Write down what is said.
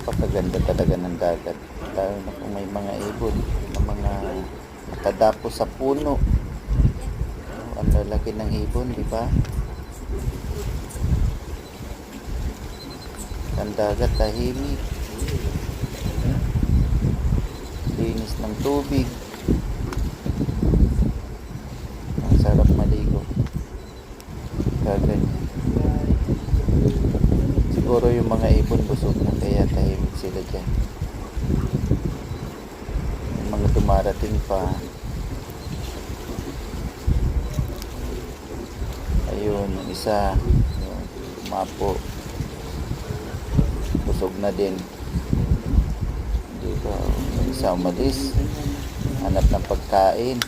Napakaganda talaga ng dagat. Lalo na kung may mga ibon na mga nakadapo sa puno. Ang lalaki ng ibon, di ba? Ang dagat tahimik. Linis ng tubig. Ang sarap maligo. Kaganyan. Siguro yung mga ibon busog na kaya tahimik sila dyan. Yung mga dumarating pa. Ayun, yung isa. Yung umapo. Busog na din. Hindi ba? Yung isa umalis. Hanap ng pagkain.